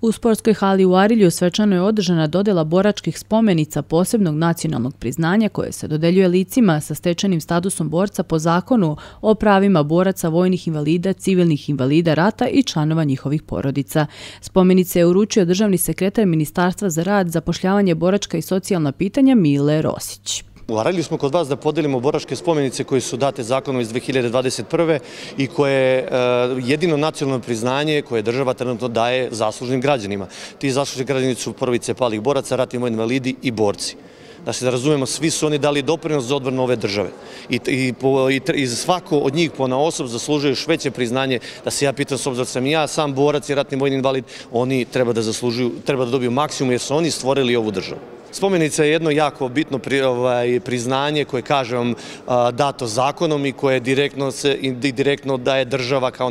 U sportskoj hali u Arilju svečano je održana dodjela boračkih spomenica posebnog nacionalnog priznanja koje se dodeljuje licima sa stečenim statusom borca po zakonu o pravima boraca, vojnih invalida, civilnih invalida rata i članova njihovih porodica. Spomenice je uručio državni sekretar Ministarstva za rad, zapošljavanje, boračka i socijalna pitanja Mile Rosić. U Arilju smo kod vas da podelimo boračke spomenice koje su date zakonom iz 2021. i koje jedino nacionalno priznanje koje država trenutno daje zaslužnim građanima. Ti zaslužni građani su prvice palih boraca, ratni vojni invalidi i borci. Da se razumemo, svi su oni dali doprinos za odbranu ove države. I svako od njih ponaosob zaslužuje još veće priznanje. Da se ja pitam, s obzirom da sam ja sam borac i ratni vojni invalid, oni treba da dobiju maksimum jer su oni stvorili ovu državu. Spomenica je jedno jako bitno priznanje koje, kažem, dato zakonom i koje direktno daje država kao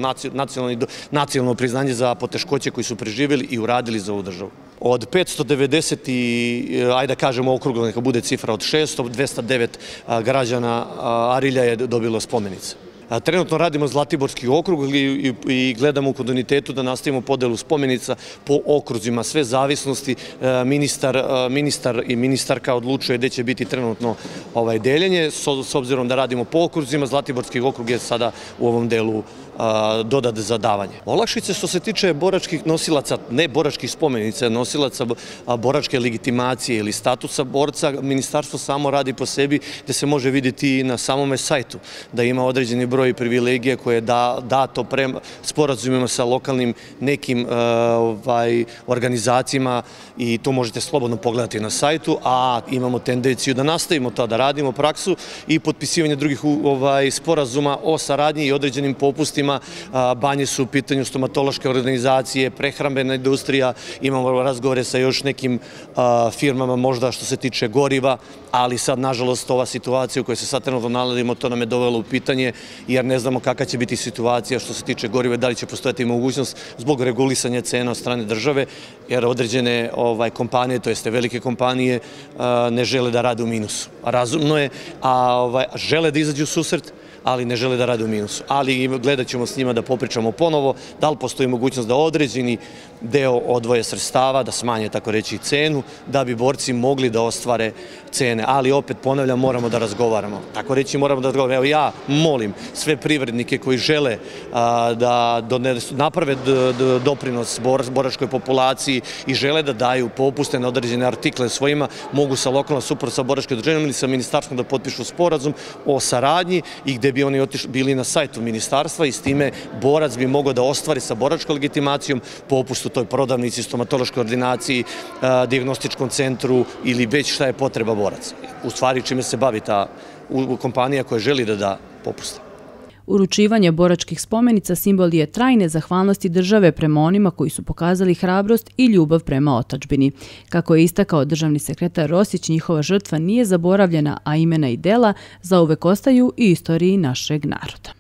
nacionalno priznanje za poteškoće koji su preživjeli i uradili za ovu državu. Od 590, ajde da kažemo okruglo, neka bude cifra od 600, 209 građana Arilja je dobilo spomenice. Trenutno radimo Zlatiborski okrug i gledamo u kontinuitetu da nastavimo podelu spomenica po okruzima. Sve zavisnosti ministar i ministarka odlučuje gde će biti trenutno deljenje. S obzirom da radimo po okruzima, Zlatiborski okrug je sada u ovom delu dodat za davanje. Olakšice što se tiče boračkih nosilaca, ne boračkih spomenica, nosilaca boračke legitimacije ili statusa borca, ministarstvo samo radi po sebi gde se može vidjeti na samome sajtu da ima određeni broj privilegija koje je dato prema sporazumima sa lokalnim nekim organizacijama i to možete slobodno pogledati na sajtu, a imamo tendenciju da nastavimo to, da radimo praksu i potpisivanje drugih sporazuma o saradnji i određenim popustima. Banje su u pitanju, stomatološke organizacije, prehrambena industrija, imamo razgovore sa još nekim firmama možda što se tiče goriva, ali sad nažalost ova situacija u kojoj se sad trenutno nalazimo, to nam je dovelo u pitanje jer ne znamo kakva će biti situacija što se tiče goriva, da li će postojati mogućnost zbog regulisanja cena od strane države, jer određene kompanije, to jeste velike kompanije, ne žele da rade u minusu. Razumno je, a žele da izađu u susret, ali ne žele da rade u minusu. Ali gledat ćemo s njima da popričamo ponovo, da li postoji mogućnost da određeni deo odvoje sredstava, da smanje tako reći cenu, da bi borci mogli da ostvare cene. Ali opet ponavljam, moramo da razgovaramo. Tako reći moramo da razgovaramo. Evo ja molim sve privrednike koji žele da naprave doprinos boračkoj populaciji i žele da daju popuste na određene artikle svojima, mogu sa lokalnom suprot sa boračkim udruženjem ili sa ministarstvom da potpišu sporazum o saradnji i gde bi oni bili na sajtu ministarstva i s time borac bi mogao da ostvari sa boračkom legitimacijom popust u toj prodavnici, stomatološkoj ordinaciji, dijagnostičkom centru ili već šta je potreba boraca. U stvari čime se bavi ta kompanija koja želi da da popuste. Uručivanje boračkih spomenica simbol je trajne zahvalnosti države prema onima koji su pokazali hrabrost i ljubav prema otadžbini. Kako je istakao državni sekretar Rosić, njihova žrtva nije zaboravljena, a imena i dela zauvek ostaju u istoriji našeg naroda.